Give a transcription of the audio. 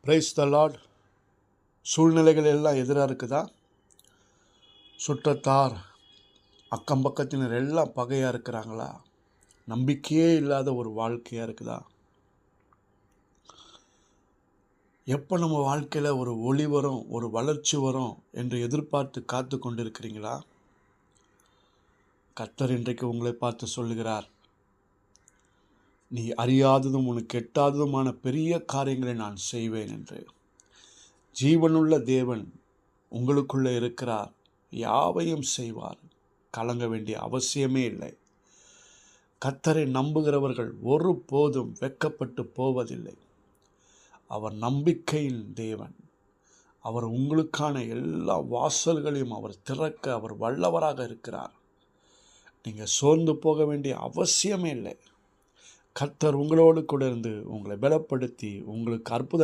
Praise the Lord. சூழ்நிலைகள் எல்லாம் எதிராக இருக்குதா? சுற்றத்தார் அக்கம் பக்கத்தினர் எல்லாம் பகையாக இருக்கிறாங்களா? நம்பிக்கையே இல்லாத ஒரு வாழ்க்கையாக இருக்குதா? எப்போ நம்ம வாழ்க்கையில் ஒரு ஒளி வரும், ஒரு வளர்ச்சி வரும் என்று எதிர்பார்த்து காத்து கொண்டிருக்கிறீங்களா? கர்த்தர் இன்றைக்கு உங்களை பார்த்து சொல்லுகிறார், நீ அறியாததும் உனக்கு எட்டாததுமான பெரிய காரியங்களை நான் செய்வேன் என்று. ஜீவனுள்ள தேவன் உங்களுக்குள்ளே இருக்கிறார், யாவையும் செய்வார். கலங்க வேண்டிய அவசியமே இல்லை. கர்த்தரை நம்புகிறவர்கள் ஒருபோதும் வெட்கப்பட்டு போவதில்லை. அவர் நம்பிக்கையின் தேவன். அவர் உங்களுக்கான எல்லா வாசல்களையும் அவர் திறக்க அவர் வல்லவராக இருக்கிறார். நீங்கள் சோர்ந்து போக வேண்டிய அவசியமே இல்லை. கர்த்தர் உங்களோடு கூட இருந்து உங்களை பலப்படுத்தி உங்களுக்கு அற்புதங்கள்